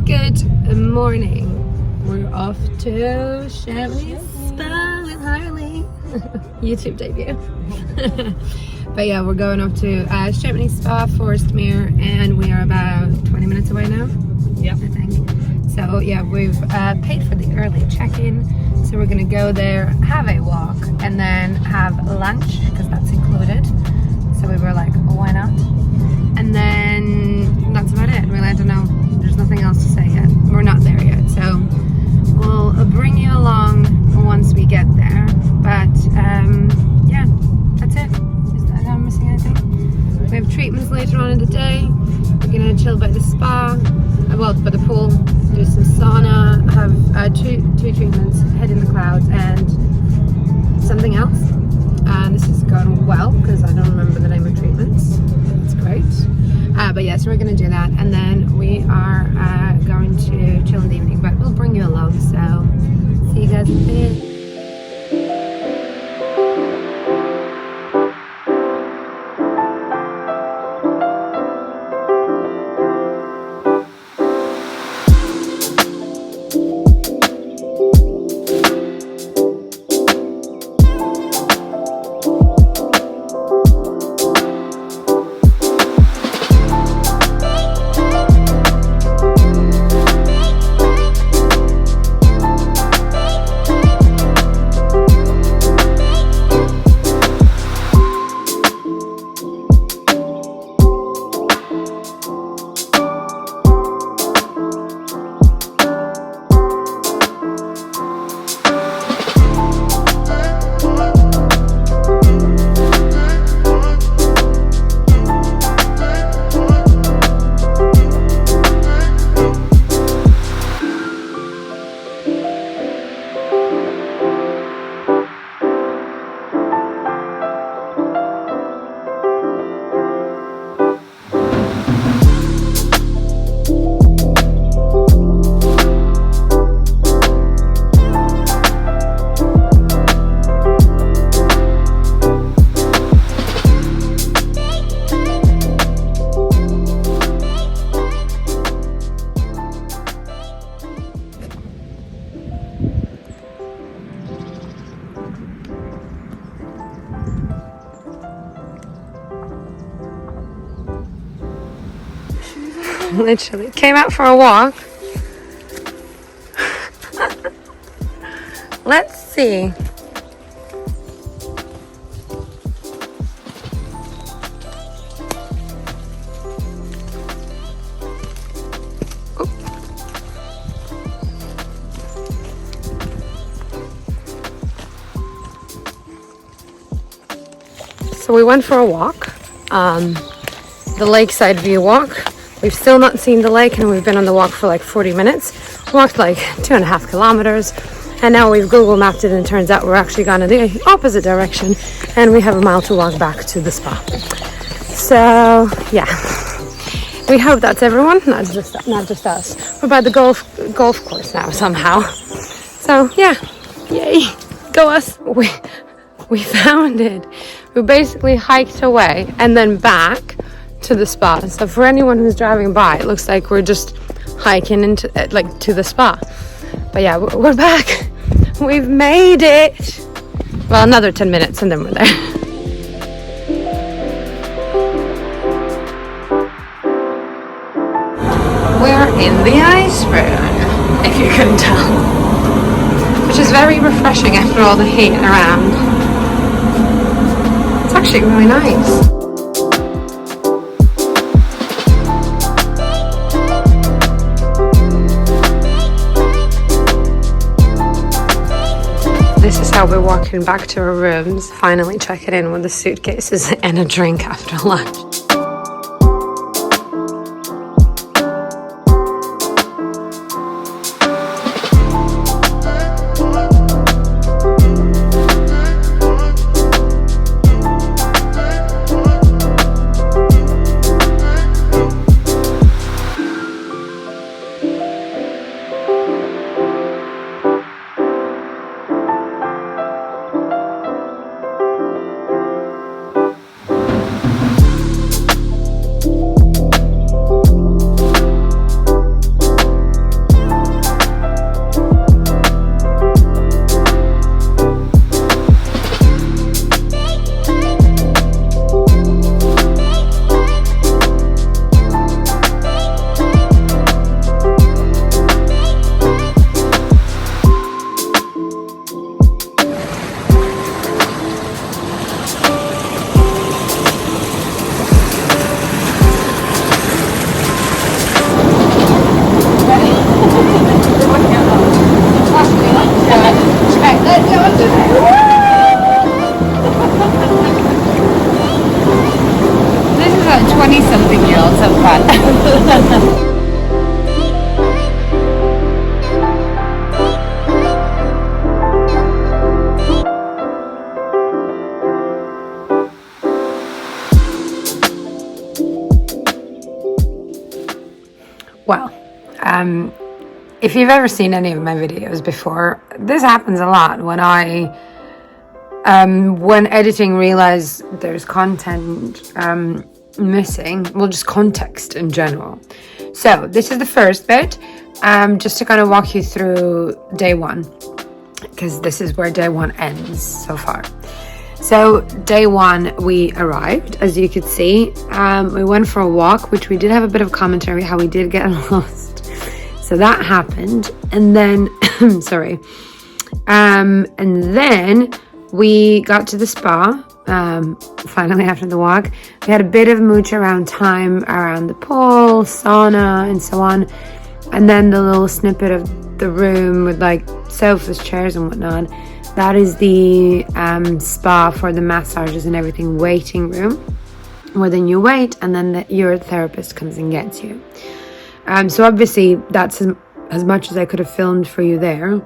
Good morning. We're off to Champney SPA with Harley. YouTube debut. But yeah, we're going off to Champney SPA Forest Mere, and we are about 20 minutes away now. Yep, I think. So yeah, we've paid for the early check-in, so we're gonna go there, have a walk, and then have lunch because that's included. So we were like, oh, why not? And then that's about it. Really, I don't know. There's nothing else to say yet. We're not there yet, so we'll bring you along once we get there. But yeah, that's it. Am I missing anything? We have treatments later on in the day. We're gonna chill by the spa, well, by the pool, do some sauna, have two treatments, head in the clouds, and something else. And this has gone well because I don't remember the name of treatments. It's great. But yeah, so we're gonna do that, and then we are going to chill in the evening. But we'll bring you along. So see you guys in a bit. Literally came out for a walk. Let's see. Oop. So we went for a walk, the lakeside view walk. We've still not seen the lake, and we've been on the walk for like 40 minutes. Walked like 2.5 kilometers, and now we've Google mapped it, and it turns out we're actually gone in the opposite direction, and we have a mile to walk back to the spa. So yeah, we hope that's everyone, not just us. We're by the golf course now somehow. So yeah, yay, go us. We found it. We basically hiked away and then back to the spa. So for anyone who's driving by, it looks like we're just hiking into like to the spa. But yeah, we're back. We've made it. Well, another 10 minutes and then we're there. We're in the ice room, if you can tell, which is very refreshing after all the heat around. It's actually really nice. This is how we're walking back to our rooms, finally checking in with the suitcases and a drink after lunch. Well, if you've ever seen any of my videos before, this happens a lot when when editing, realize there's content missing. Well, just context in general. So this is the first bit, just to kind of walk you through day one, because this is where day one ends so far. So day one, we arrived, as you could see. We went for a walk, which we did have a bit of commentary how we did get lost. So that happened, and then sorry, and then we got to the spa. Finally, after the walk, we had a bit of mooch around time around the pool, sauna, and so on, and then the little snippet of the room with like sofas, chairs, and whatnot. That is the spa for the massages and everything waiting room, where then you wait and then your therapist comes and gets you. So obviously that's as much as I could have filmed for you there.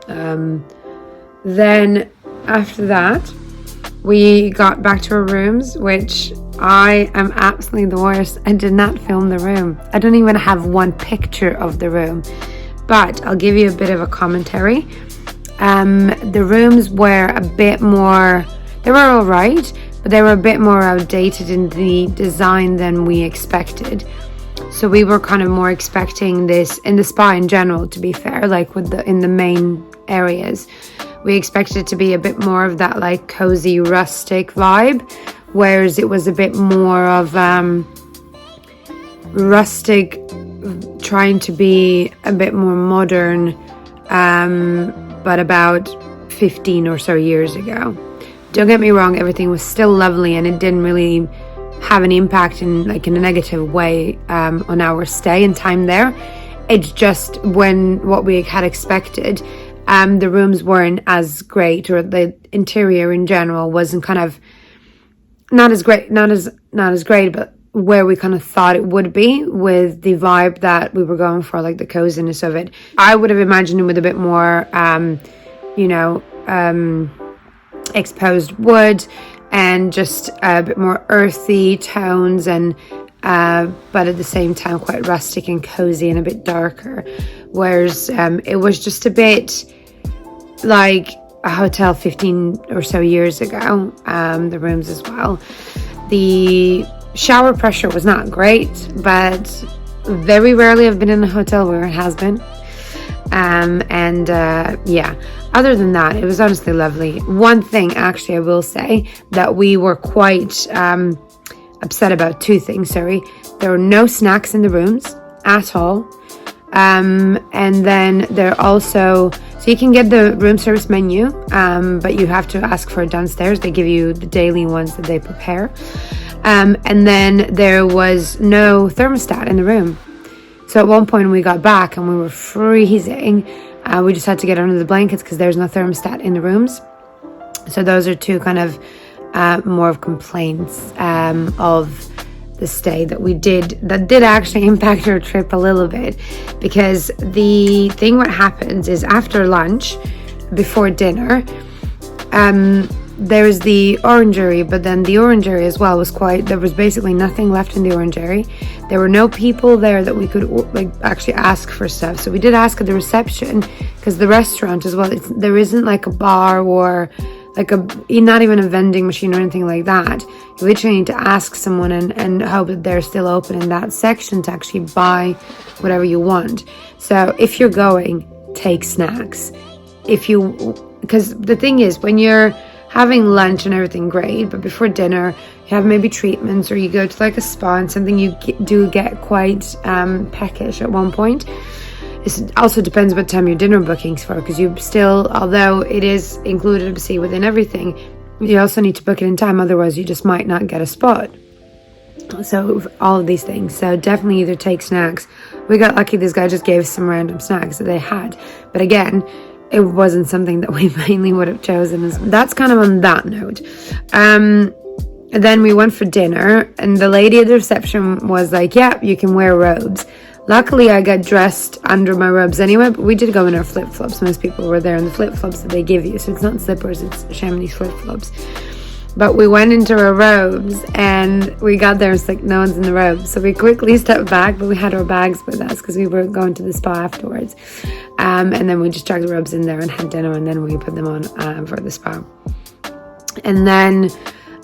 Then after that, we got back to our rooms, which I am absolutely the worst. I did not film the room. I don't even have one picture of the room, but I'll give you a bit of a commentary. The rooms were a bit more, they were all right, but they were a bit more outdated in the design than we expected. So we were kind of more expecting this in the spa in general, to be fair, like in the main areas. We expected it to be a bit more of that like cozy rustic vibe, whereas it was a bit more of rustic, trying to be a bit more modern, but about 15 or so years ago. Don't get me wrong, everything was still lovely and it didn't really have an impact in a negative way on our stay and time there. It's just what we had expected, the rooms weren't as great, or the interior in general wasn't kind of not as great, but where we kind of thought it would be, with the vibe that we were going for, like the coziness of it. I would have imagined it with a bit more exposed wood and just a bit more earthy tones, and but at the same time quite rustic and cozy and a bit darker, whereas it was just a bit like a hotel 15 or so years ago. The rooms as well, the shower pressure was not great, but very rarely I've been in a hotel where it has been. Other than that, it was honestly lovely. One thing actually I will say that we were quite upset about, two things, sorry. There were no snacks in the rooms at all. And then there also, so you can get the room service menu, but you have to ask for it downstairs. They give you the daily ones that they prepare. And then there was no thermostat in the room. So at one point we got back and we were freezing. We just had to get under the blankets because there's no thermostat in the rooms. So those are two kind of more of complaints of the stay that did actually impact our trip a little bit. Because the thing what happens is after lunch, before dinner, there's the orangery, but then the orangery as well there was basically nothing left in the orangery. There were no people there that we could actually ask for stuff. So we did ask at the reception, because the restaurant as well, there isn't like a bar or not even a vending machine or anything like that. You literally need to ask someone and hope that they're still open in that section to actually buy whatever you want. So if you're going, take snacks. Because the thing is, when you're having lunch and everything, great, but before dinner you have maybe treatments, or you go to like a spa and something, you do get quite peckish at one point. It also depends what time your dinner booking's for, because you still, although it is included obviously within everything, you also need to book it in time, otherwise you just might not get a spot. So all of these things, so definitely either take snacks. We got lucky, this guy just gave us some random snacks that they had, but again, it wasn't something that we mainly would have chosen. That's kind of on that note. Then we went for dinner, and the lady at the reception was like, yeah, you can wear robes. Luckily, I got dressed under my robes anyway, but we did go in our flip-flops. Most people were there in the flip-flops that they give you. So it's not slippers, it's Champney flip-flops. But we went into our robes and we got there, it's like no one's in the robes. So we quickly stepped back, but we had our bags with us because we were going to the spa afterwards. And then we just chucked the robes in there and had dinner, and then we put them on for the spa. And then,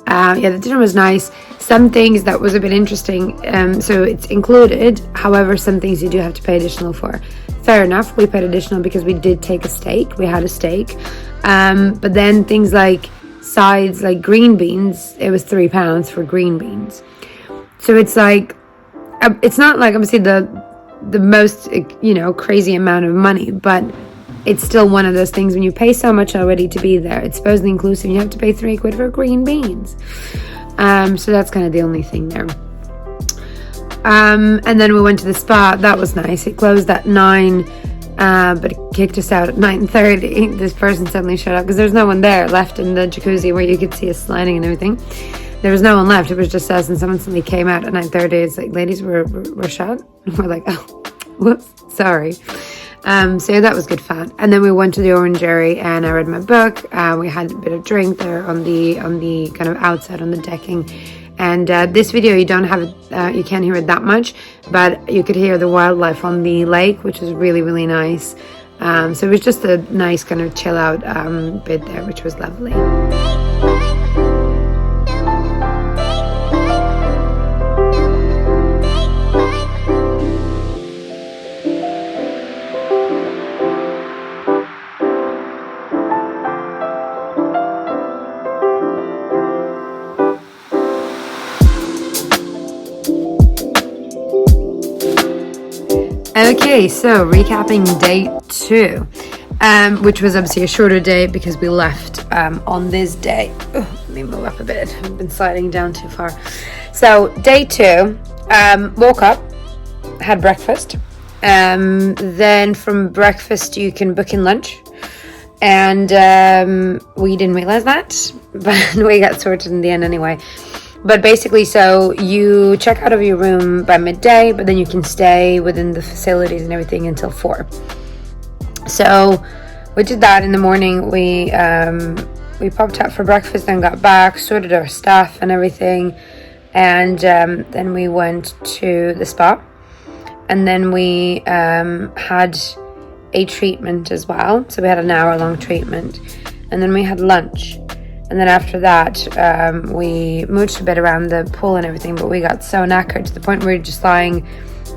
the dinner was nice. Some things that was a bit interesting, so it's included. However, some things you do have to pay additional for. Fair enough, we paid additional because we did take a steak. We had a steak. But then things like sides, like green beans, it was £3 for green beans. So it's like, it's not like obviously the most, crazy amount of money, but it's still one of those things when you pay so much already to be there. It's supposedly inclusive. You have to pay £3 for green beans. So that's kind of the only thing there. And then we went to the spa. That was nice. It closed at 9, but it kicked us out at 9:30. This person suddenly showed up because there's no one there left in the jacuzzi where you could see us sliding and everything. There was no one left. It was just us, and someone suddenly came out at 9:30. It's like, ladies, we're shut. And we're like, oh, whoops, sorry. So that was good fun. And then we went to the orangery and I read my book. We had a bit of drink there on the kind of outside on the decking. And this video, you don't have it, you can't hear it that much, but you could hear the wildlife on the lake, which was really, really nice. So it was just a nice kind of chill out bit there, which was lovely. Okay, so recapping day 2, which was obviously a shorter day because we left on this day. Let me move up a bit. I've been sliding down too far. So day 2, woke up, had breakfast. Then from breakfast you can book in lunch. And we didn't realize that, but we got sorted in the end anyway. But basically, so you check out of your room by midday, but then you can stay within the facilities and everything until 4. So we did that in the morning. We popped out for breakfast, then got back, sorted our stuff and everything, and then we went to the spa, and then we had a treatment as well. So we had an hour-long treatment, and then we had lunch. And then after that, we mooched a bit around the pool and everything, but we got so knackered to the point where we were just lying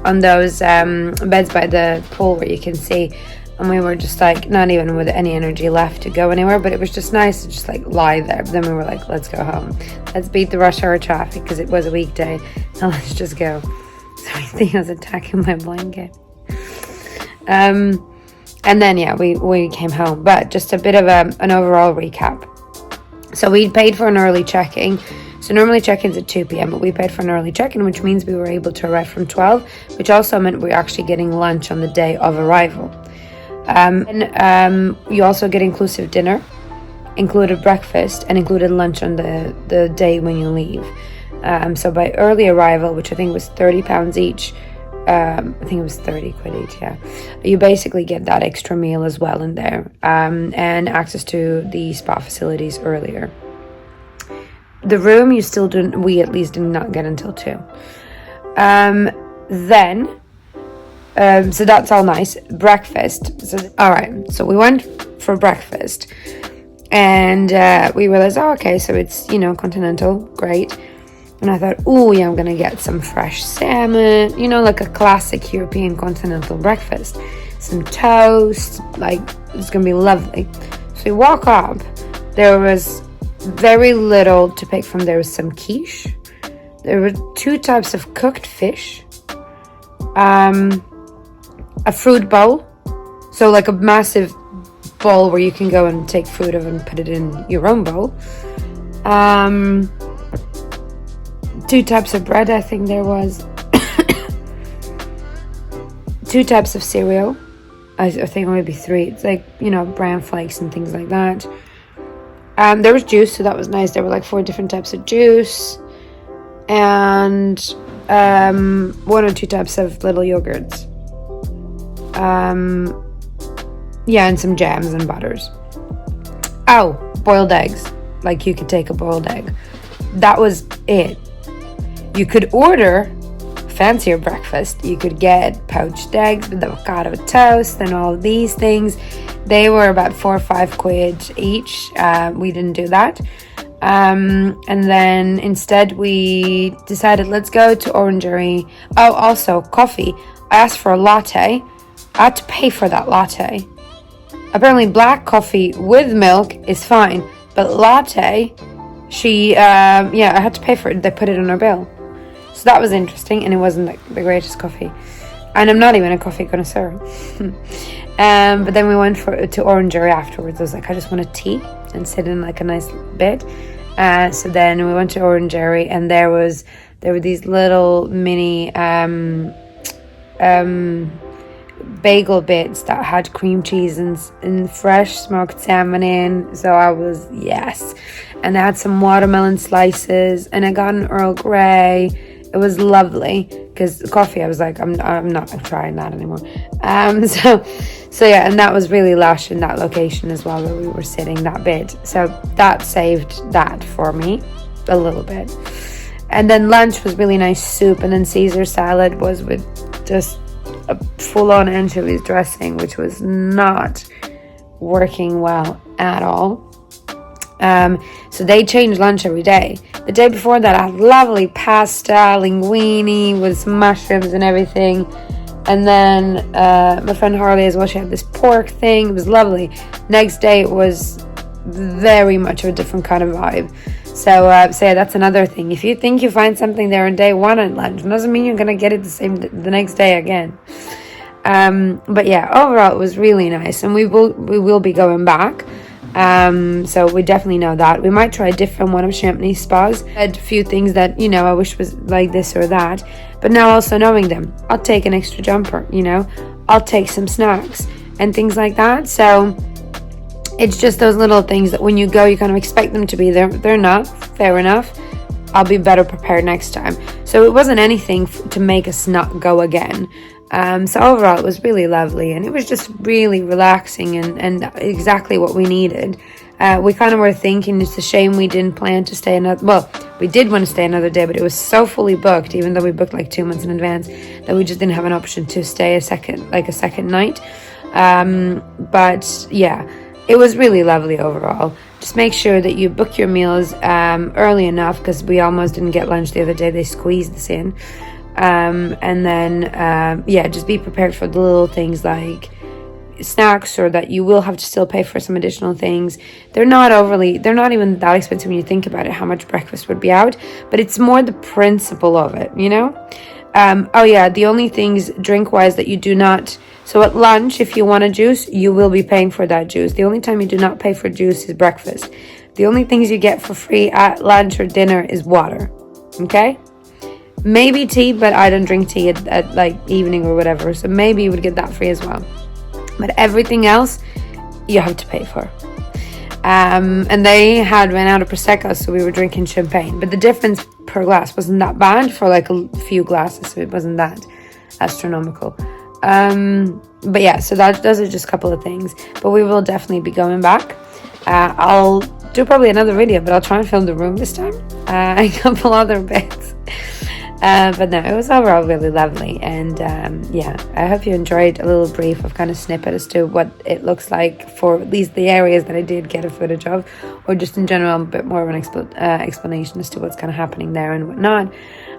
on those beds by the pool where you can see, and we were just like not even with any energy left to go anywhere, but it was just nice to just like lie there. But then we were like, let's go home. Let's beat the rush hour traffic because it was a weekday, and let's just go. So I think I was attacking my blanket. And then, yeah, we came home. But just a bit of an overall recap. So we paid for an early check-in. So normally check-in's at 2 p.m, but we paid for an early check-in, which means we were able to arrive from 12, which also meant we were actually getting lunch on the day of arrival. And you also get inclusive dinner, included breakfast, and included lunch on the day when you leave. So by early arrival, which I think was £30 each, I think it was 30 quid each, yeah. You basically get that extra meal as well in there, and access to the spa facilities earlier. The room you still didn't, we at least did not get until 2. So that's all nice. Breakfast. So, all right, so we went for breakfast, and we realized, oh, okay, so it's, continental, great. And I thought, oh yeah, I'm gonna get some fresh salmon, like a classic European continental breakfast. Some toast, like it's gonna be lovely. So we walk up, there was very little to pick from. There was some quiche. There were 2 types of cooked fish. A fruit bowl. So like a massive bowl where you can go and take fruit of and put it in your own bowl. 2 types of bread, I think there was. 2 types of cereal. I think maybe 3. It's like, bran flakes and things like that. There was juice, so that was nice. There were like 4 different types of juice. And 1 or 2 types of little yogurts. Yeah, and some jams and butters. Oh, boiled eggs. like you could take a boiled egg. That was it. You could order fancier breakfast. You could get poached eggs with avocado toast and all of these things. They were about 4 or 5 quid each. We didn't do that. And then instead we decided, let's go to Orangery. Oh, also coffee. I asked for a latte. I had to pay for that latte. Apparently black coffee with milk is fine, but latte, I had to pay for it. They put it on our bill. So that was interesting, and it wasn't like the greatest coffee. And I'm not even a coffee connoisseur. But then we went to Orangery afterwards. I was like, I just want a tea and sit in like a nice bed. So then we went to Orangery, and there were these little mini bagel bits that had cream cheese and fresh smoked salmon in. So I was, yes. And they had some watermelon slices, and I got an Earl Grey. It was lovely, because coffee, I was like, I'm not trying that anymore. So yeah, and that was really lush in that location as well, where we were sitting that bit. So that saved that for me a little bit. And then lunch was really nice soup, and then Caesar salad was with just a full-on anchovies dressing, which was not working well at all. So they changed lunch every day. The day before that, I had lovely pasta, linguine with some mushrooms and everything. And then my friend Harley as well, she had this pork thing. It was lovely. Next day, it was very much of a different kind of vibe. So yeah, that's another thing. If you think you find something there on day one at lunch, it doesn't mean you're going to get it the next day again. But yeah, overall, it was really nice. And we will be going back. So we definitely know that. We might try a different one of Champney SPAs. I had a few things that, I wish was like this or that. But now also knowing them, I'll take an extra jumper, I'll take some snacks and things like that. So it's just those little things that when you go, you kind of expect them to be there. They're not. Fair enough. I'll be better prepared next time. So it wasn't anything to make us not go again. So overall, it was really lovely, and it was just really relaxing and exactly what we needed. We kind of were thinking it's a shame we didn't plan to stay another. Well, we did want to stay another day, but it was so fully booked, even though we booked like 2 months in advance, that we just didn't have an option to stay a second night. But yeah, it was really lovely overall. Just make sure that you book your meals early enough, because we almost didn't get lunch the other day. They squeezed this in. And then just be prepared for the little things like snacks, or that you will have to still pay for some additional things. They're not even that expensive when you think about it, how much breakfast would be out, but it's more the principle of it, the only things drink wise that you do not, so at lunch, if you want a juice, you will be paying for that juice. The only time you do not pay for juice is breakfast. The only things you get for free at lunch or dinner is water. Okay, maybe tea, but I don't drink tea at like evening or whatever, so maybe you would get that free as well. But everything else you have to pay for. And they had ran out of prosecco, so we were drinking champagne, but the difference per glass wasn't that bad for like a few glasses, so it wasn't that astronomical. But yeah, so those are just a couple of things, but we will definitely be going back. I'll do probably another video, but I'll try and film the room this time, a couple other bits. But no, it was overall really lovely, and I hope you enjoyed a little brief of kind of snippet as to what it looks like for at least the areas that I did get a footage of, or just in general a bit more of an explanation as to what's kind of happening there and whatnot.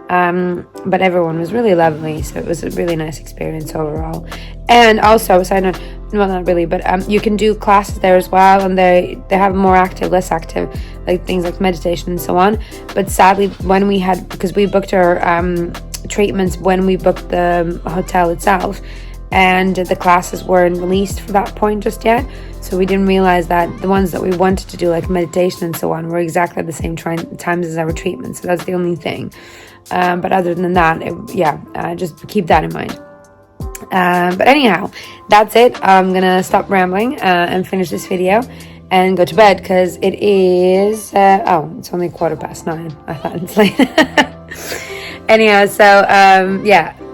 But everyone was really lovely, so it was a really nice experience overall. And also, side note, well, not really, but you can do classes there as well, and they have more active, less active, like things like meditation and so on. But sadly, because we booked our treatments when we booked the hotel itself, and the classes weren't released for that point just yet, so we didn't realize that the ones that we wanted to do, like meditation and so on, were exactly at the same times as our treatment. So that's the only thing. But other than that, just keep that in mind. But anyhow, that's it. I'm gonna stop rambling and finish this video and go to bed, because it is it's only 9:15. I thought it's late. Anyhow, so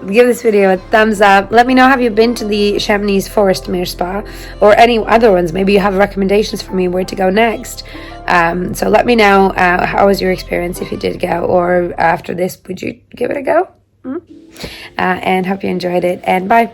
give this video a thumbs up. Let me know, have you been to the Champneys Forest Mere Spa or any other ones? Maybe you have recommendations for me where to go next. So let me know, how was your experience if you did go, or after this, would you give it a go? And hope you enjoyed it, and bye.